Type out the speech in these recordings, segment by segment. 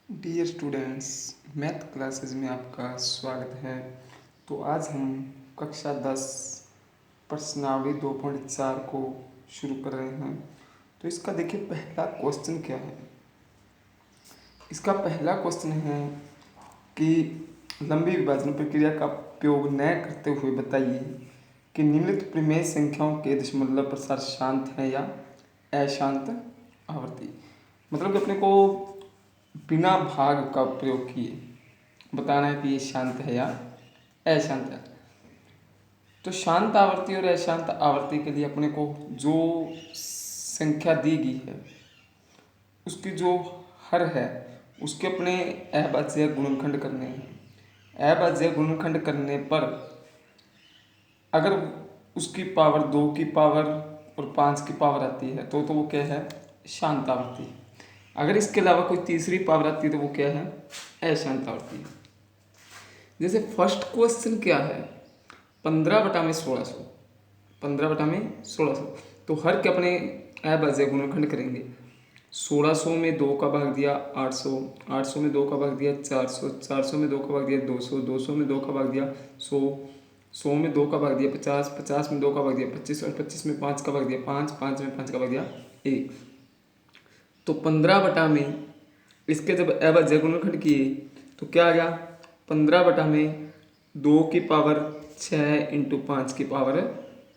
Dear students, math classes में आपका स्वागत है। तो आज हम कक्षा 10 प्रश्नावली 2.4 को शुरू कर रहे हैं। तो इसका देखिए पहला क्वेश्चन क्या है। इसका पहला क्वेश्चन है कि लंबी विभाजन प्रक्रिया का उपयोग न करते हुए बताइए कि निम्नलिखित प्रमेय संख्याओं के दशमलव प्रसार शांत है या अशांत आवर्ती। मतलब कि अपने को बिना भाग का प्रयोग किए बताना है कि ये शांत है या अशांत है। तो शांत आवर्ती और अशांत आवर्ती के लिए अपने को जो संख्या दी गई है उसकी जो हर है उसके अपने अभाज्य गुणनखंड करने हैं। अभाज्य गुणनखंड करने पर अगर उसकी पावर 2 की पावर और 5 की पावर आती है तो वो क्या है, शांत आवर्ती। अगर इसके अलावा कोई तीसरी पावर आती है तो वो क्या है, अशांत आवर्ती। जैसे फर्स्ट क्वेश्चन क्या है, 15/1600, 15/1600। तो हर के अपने अभाज्य गुणनखंड करेंगे। 1600 में 2 का भाग दिया 800, 800 में 2 का भाग दिया 400, 400 में 2 का भाग दिया 200, 200 में 2 का भाग दिया 100, 100 में 2 का भाग दिया 50, 50 में 2 का भाग दिया 25 और 25 में 5 का भाग दिया 5, 5 में 5 का भाग दिया 1। तो 15 में इसके जब अभाज्य गुणनखंड किए तो क्या आ गया, 15 में 2 की पावर 6 इंटू 5 की पावर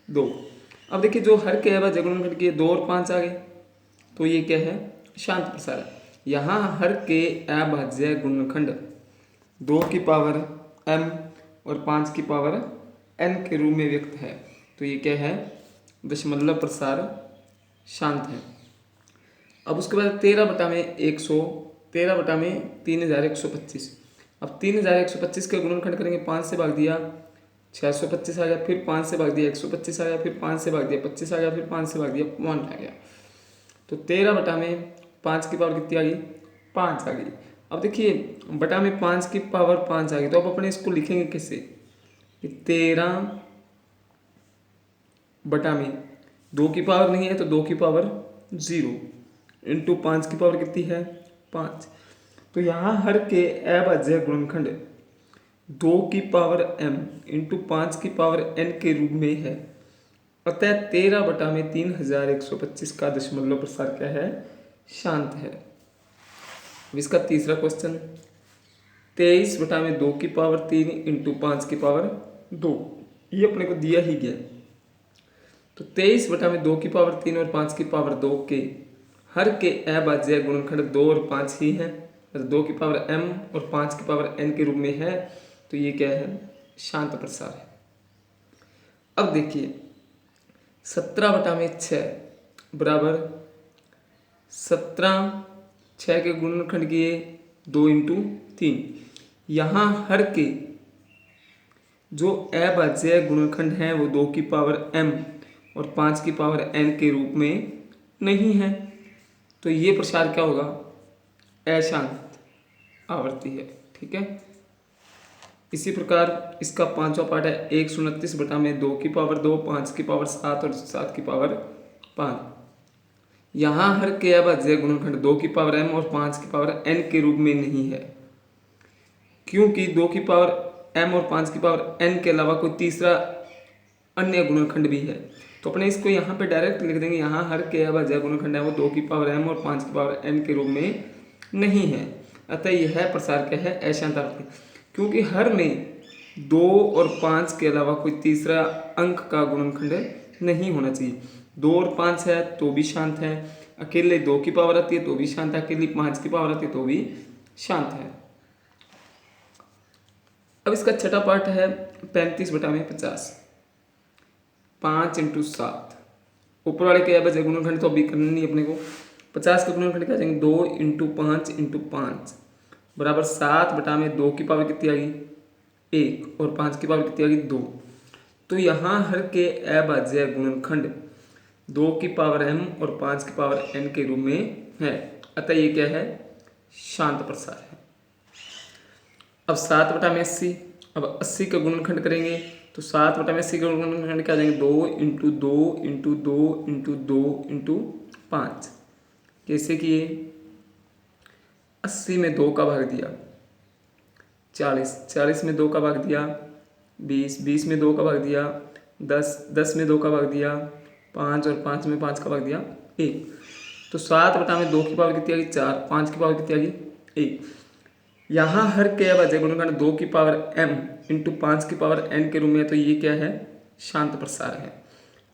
2। अब देखिए जो हर के अभाज्य गुणनखंड किए 2 और 5 आ गए तो ये क्या है, शांत प्रसार है। यहाँ हर के अभाज्य गुणनखंड 2 की पावर m और 5 की पावर n के रूप में व्यक्त है। तो ये क्या है, दशमलव प्रसार शांत है। अब उसके बाद 13/100, 13/3125। अब 3125 का गुणनखंड करेंगे, 5 से भाग दिया 625 आ गया, फिर 5 से भाग दिया 125 आ गया, फिर 5 से भाग दिया 25 आ गया, फिर 5 से भाग दिया 1 आ गया। तो 13/5 की पावर कितनी आ गई, 5 आ गई। अब देखिए बटा में 5 की पावर 5 आ गई तो अब अपने इसको लिखेंगे कैसे, 13/2 की पावर नहीं है तो 2 की पावर 0 इंटू 5 की पावर कितनी है 5। तो यहाँ हर के अभाज्य गुणनखंड 2 की पावर m इंटू 5 की पावर n के रूप में है। अतः 13/3125 का दशमलव प्रसार क्या है, शांत है। अब इसका तीसरा क्वेश्चन, 23/2 की पावर 3 इंटू 5 की पावर 2, ये अपने को दिया ही गया। तो 23/2 की पावर 3 और 5 की पावर 2 के हर के अभाज्य गुणनखंड 2 और 5 ही है, 2 की पावर m और 5 की पावर n के रूप में है। तो ये क्या है, शांत प्रसार है। अब देखिए 17/6 बराबर 17, 6 के गुणनखंड किए 2 इंटू 3। यहाँ हर के जो अभाज्य गुणनखंड हैं वो 2 की पावर m और 5 की पावर n के रूप में नहीं है। तो ये प्रसार क्या होगा, अशांत आवर्ती है। ठीक है। इसी प्रकार इसका पांचवा पार्ट है 129/2 की पावर 2, 5 की पावर 7 और 7 की पावर 5। यहाँ हर के अभाज्य गुणनखंड 2 की पावर m और 5 की पावर n के रूप में नहीं है, क्योंकि 2 की पावर m और 5 की पावर n के अलावा कोई तीसरा अन्य गुणनखंड भी है। तो अपने इसको यहाँ पे डायरेक्ट लिख देंगे, यहाँ हर के अभाज्य गुणनखंड है वो 2 की पावर m और 5 की पावर n के रूप में नहीं है। अतः यह प्रसार क्या है, अशांत आवर्ती। क्योंकि हर में 2 और 5 के अलावा कोई तीसरा अंक का गुणनखंड नहीं होना चाहिए। 2 और 5 है तो भी शांत है, अकेले 2 की पावर आती है तो भी शांत है, अकेले 5 की पावर आती है तो भी शांत है। अब इसका छठा पार्ट है 35/50, 5 इंटू 7। ऊपर वाले के अभाज्य गुणनखंड तो अभी करना नहीं अपने को। 50 के गुणनखंड क्या जाएंगे, 2 इंटू 5 इंटू 5 बराबर 7/2 की पावर कितनी आ गई 1 और 5 की पावर कितनी आ गई 2। तो यहाँ हर के अभाज्य गुणनखंड 2 की पावर m और 5 की पावर n के रूप में है। अतः ये क्या है, शांत प्रसार है। अब 7/80, अब 80 का गुणनखंड करेंगे तो 7/80 का गुणनखंड क्या आ जाएंगे, 2 इंटू 2 इंटू 2 इंटू 2 इंटू 5। कैसे किए, 80 में 2 का भाग दिया 40, 40 में 2 का भाग दिया 20, 20 में 2 का भाग दिया 10, 10 में 2 का भाग दिया 5 और 5 में 5 का भाग दिया 1। तो 7 बटा में 2 की पावर कितनी आ गई 4, 5 की पावर कितनी आ गई 1। यहाँ हर के अभाज्य गुणनखंड 2 की पावर m इंटू 5 की पावर n के रूप में है, तो ये क्या है, शांत प्रसार है।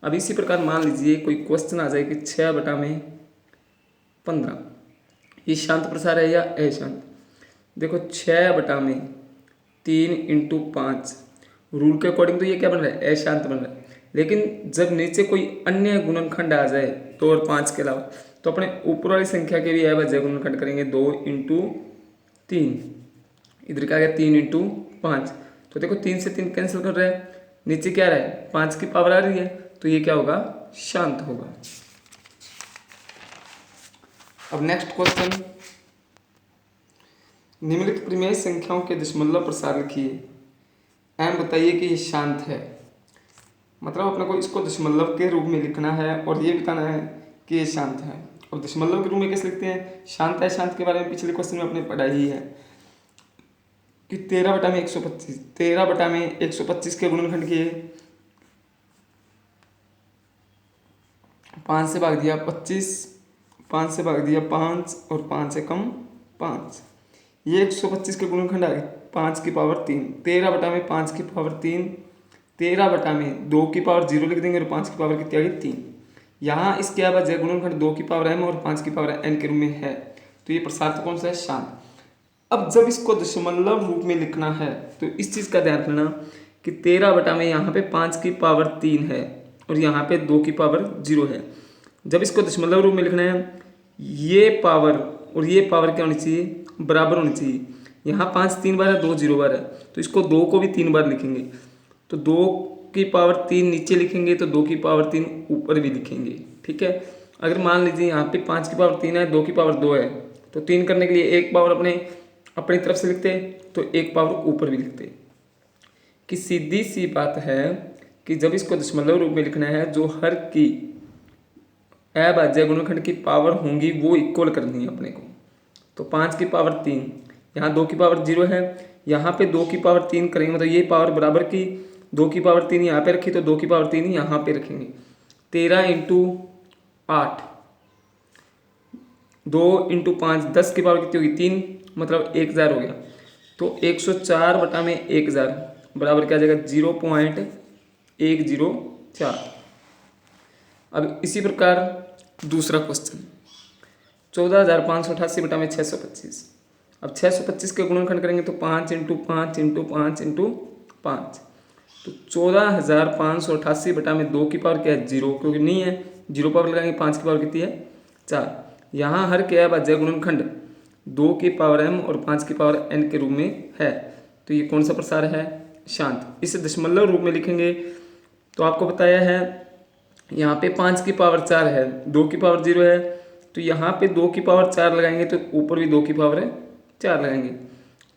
अब इसी प्रकार मान लीजिए कोई क्वेश्चन आ जाए कि 6 बटा में 15, ये शांत प्रसार है या अशांत। देखो 6 बटा में 3 इंटू 5, रूल के अकॉर्डिंग तो ये क्या बन रहा है, अशांत बन रहा है। लेकिन जब नीचे कोई अन्य गुणनखंड आ जाए 2 और 5 के अलावा, तो अपने ऊपर वाली संख्या के भी अभाज्य गुणनखंड करेंगे 2 इंटू 3, इधर क्या गया 3 इंटू 5। तो देखो 3 से 3 कैंसिल कर रहे हैं, नीचे क्या रहा है 5 की पावर आ रही है, तो ये क्या होगा, शांत होगा। अब नेक्स्ट क्वेश्चन, निम्नलिखित परिमेय संख्याओं के दशमलव प्रसार लिखिए। एम बताइए कि ये शांत है, मतलब अपने को इसको दशमलव के रूप में लिखना है और ये बताना है कि ये शांत है। और दशमलव के रूप में कैसे लिखते हैं, शांत है शांत के बारे में पिछले क्वेश्चन में आपने पढ़ा ही है कि 13 बटा में 125, 13 बटा में 125 के गुणनखंड किए 5 से भाग दिया 25, 5 से भाग दिया 5 और 5 से कम 5, ये 125 के गुणनखंड आ गए 5 की पावर 3। 13 बटा में 5 की पावर 3, 13 बटा में 2 की पावर 0 लिख देंगे और 5 की पावर कितनी आ गई 3। यहाँ इसके अभाज्य गुणनखंड 2 की पावर m और 5 की पावर n के रूप में है, तो ये प्रसार कौन सा है, शांत। अब जब इसको दशमलव रूप में लिखना है तो इस चीज़ का ध्यान रखना कि 13 बटा में यहाँ पे 5 की पावर 3 है और यहाँ पे 2 की पावर 0 है। जब इसको दशमलव रूप में लिखना है, ये पावर और ये पावर क्या होनी चाहिए, बराबर होनी चाहिए। यहाँ 5 3 बार है, 2 0 बार है, तो इसको 2 को भी 3 बार लिखेंगे, तो 2 की पावर 3 नीचे लिखेंगे तो 2 की पावर 3 ऊपर भी लिखेंगे। ठीक है, अगर मान लीजिए यहाँ पे 5 की पावर 3 है, 2 की पावर 2 है, तो 3 करने के लिए एक पावर अपनी तरफ से लिखते तो एक पावर ऊपर भी लिखते। कि सीधी सी बात है कि जब इसको दशमलव रूप में लिखना है, जो हर की अभाज्य गुणनखंड की पावर होंगी वो इक्वल करनी है अपने को। तो 5 की पावर 3, यहाँ 2 की पावर 0 है, यहाँ पे 2 की पावर 3 करेंगे, मतलब ये पावर बराबर की 2 की पावर 3 यहाँ पे रखी तो 2 की पावर 3 यहाँ पे रखेंगे। 13 इंटू 8, 2 इंटू 5, 10 की पावर कितनी होगी 3, मतलब 1000 हो गया। तो 104 बटा में 1000 बराबर क्या आ जाएगा 0.104। अब इसी प्रकार दूसरा क्वेश्चन, 14,588 बटा में 625। अब 625 के गुणनखंड करेंगे तो 5 इंटू 5 इंटू 5 इंटू 5, तो 14,588 बटा में 2 की पावर क्या है 0, क्योंकि नहीं है 0 पावर लगाएंगे, 5 की पावर कितनी है 4। यहाँ हर के अभाज्य गुणनखंड 2 की पावर m और 5 की पावर n के रूप में है, तो ये कौन सा प्रसार है, शांत। इसे दशमलव रूप में लिखेंगे तो आपको बताया है यहाँ पे 5 की पावर 4 है, 2 की पावर 0 है, तो यहाँ पे 2 की पावर 4 लगाएंगे तो ऊपर भी 2 की पावर 4 लगाएंगे।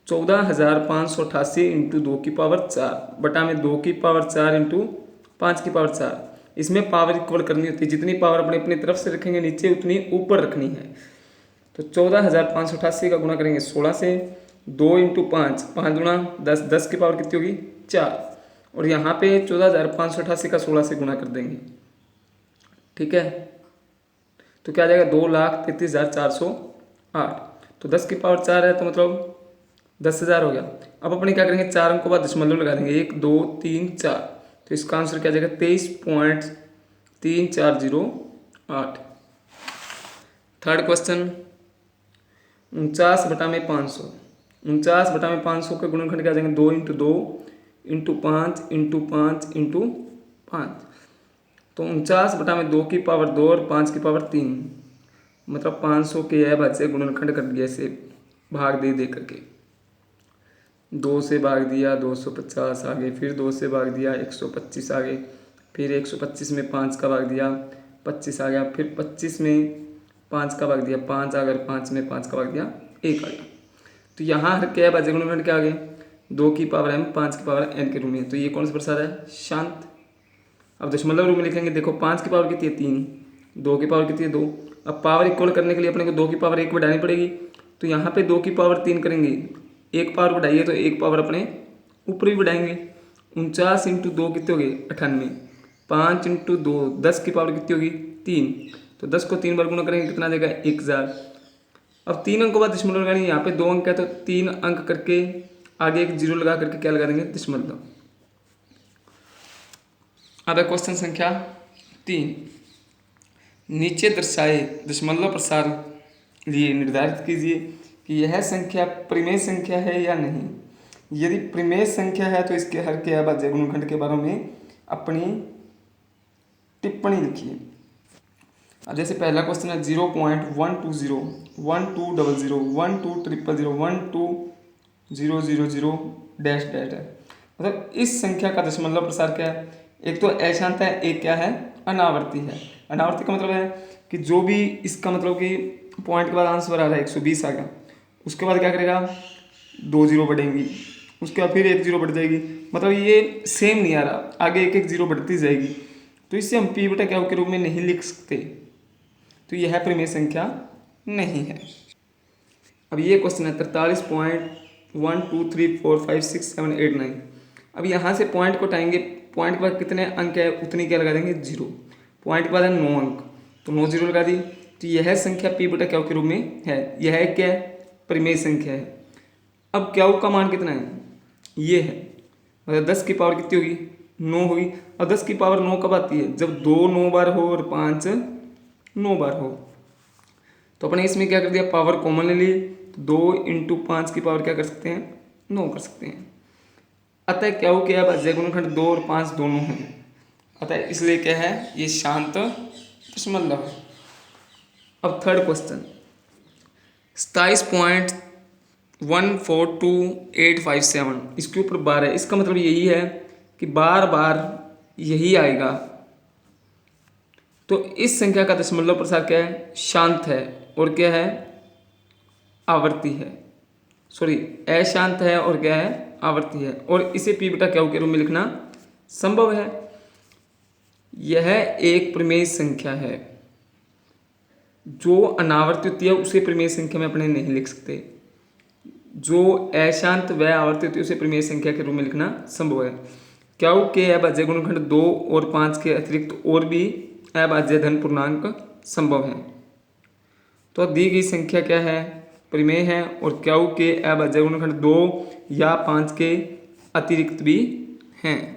14,588 इंटू 2 की पावर 4 बटा में 2 की पावर 4 इंटू 5 की पावर 4, इसमें पावर इक्वल करनी होती है, जितनी पावर अपने अपनी तरफ से रखेंगे नीचे उतनी ऊपर रखनी है। तो 14,588 का गुणा करेंगे 16 से, 2 इंटू 5, 5 गुणा 10, 10 की पावर कितनी होगी 4, और यहाँ पे 14,588 का 16 से गुणा कर देंगे। ठीक है, तो क्या आ जाएगा 2,33,408। तो 10 की पावर 4 है तो मतलब 10,000 हो गया। अब अपने क्या करेंगे, 4 अंकों बाद दशमलव लगा देंगे, 1 2 3 4, तो इसका आंसर क्या आ जाएगा 23.3408। थर्ड क्वेश्चन, 49 बटा में 500, 49 बटा में 500 के गुणनखंड क्या आ जाएंगे 2 इंटू 2 इंटू 5 इंटू 5 इंटू 5, तो 49 बटा में 2 की पावर 2 और 5 की पावर 3, मतलब 500 के अभाज्य गुणनखंड कर दिया, इसे भाग दे करके 2 से भाग दिया 250 आ गए, फिर 2 से भाग दिया 125 आ गए, फिर 125 में 5 का भाग दिया 25 आ गया, फिर 25 में 5 का भाग दिया 5 आ गया, 5 में 5 का भाग दिया 1 आ गया। तो यहाँ हर क्या अभाज्य गुणनखंड क्या आ गए 2 की पावर m 5 की पावर n के रूप में, तो ये कौन सा प्रसार है, शांत। अब दशमलव रूप में लिखेंगे, देखो 5 की पावर कितनी है 3, 2 की पावर कितनी है 2। अब पावर इक्वल करने के लिए अपने को 2 की पावर 1 बढ़ानी पड़ेगी, तो यहाँ पे 2 की पावर 3 करेंगे, एक पावर बढ़ाइए तो एक पावर अपने ऊपर भी बढ़ाएंगे। 49 इंटू 2 कितने हो गए 98, 5 इंटू 2 10 की पावर कितनी होगी 3, तो 10 को 3 बार गुणा करेंगे कितना आ जाएगा 1000। अब 3 अंकों बाद दशमलव लगाएंगे, यहाँ पे 2 अंक है तो 3 अंक करके आगे एक जीरो लगा करके क्या लगा देंगे दशमलव। अब है क्वेश्चन संख्या 3, नीचे दर्शाए दशमलव प्रसार लिए निर्धारित कीजिए कि यह संख्या परिमेय संख्या है या नहीं। यदि परिमेय संख्या है तो इसके हर के अभाज्य गुणनखंड के बारे में अपनी टिप्पणी लिखिए। अब जैसे पहला क्वेश्चन है 0.120 1200 1200 डैश डैश है, मतलब इस संख्या का दशमलव प्रसार क्या है। एक तो अशांत है, एक क्या है अनावर्ती है। अनावर्ती का मतलब है कि जो भी इसका मतलब कि पॉइंट के बाद आंसर आ रहा है 120 आ गया, उसके बाद क्या करेगा 2 जीरो बढ़ेंगी, उसके बाद फिर 1 जीरो बढ़ जाएगी, मतलब ये सेम नहीं आ रहा, आगे एक एक जीरो बढ़ती जाएगी, तो इससे हम पी बटा क्या के रूप में नहीं लिख सकते, तो यह परिमेय संख्या नहीं है। अब ये क्वेश्चन है 43.123456789। अब यहाँ से पॉइंट को उठाएंगे, पॉइंट के बाद कितने अंक है उतनी क्या लगा देंगे 0, पॉइंट के बाद है 9 अंक, तो 9 जीरो लगा दी, तो यह संख्या पी बटा क्यू के रूप में है। यह क्या है परिमेय संख्या है। अब क्यू का मान कितना है ये है, मतलब 10 की पावर कितनी होगी 9 होगी। और 10 की पावर 9 कब आती है जब 2 9 बार हो और 5 9 बार हो। तो अपने इसमें क्या कर दिया पावर कॉमन ले ली, 2 इंटू 5 की पावर क्या कर सकते हैं 9 कर सकते हैं। अतः क्या हो क्या है गुणनखंड 2 और 5 दोनों हैं, अतः इसलिए क्या है ये शांत दशमलव है। अब थर्ड क्वेश्चन 27.142857, इसके ऊपर बार है, इसका मतलब यही है कि बार बार यही आएगा। तो इस संख्या का दशमलव प्रसार क्या है शांत है और क्या है आवर्ती है, सॉरी अशांत है और क्या है आवर्ती है, और इसे पी बटा क्यू के रूप में लिखना संभव है। यह एक परिमेय संख्या है, जो अनावर्ती होती है उसे परिमेय संख्या में अपने नहीं लिख सकते, जो अशांत व आवर्ती होती है उसे परिमेय संख्या के रूप में लिखना संभव है। क्यू के अभाज्य गुणनखंड 2 और 5 के अतिरिक्त और भी अभाज्य धन पूर्णांक संभव है। तो दी गई संख्या क्या है परिमेय है, और क्यू के अभाज्य गुणनखंड 2 या 5 के अतिरिक्त भी हैं।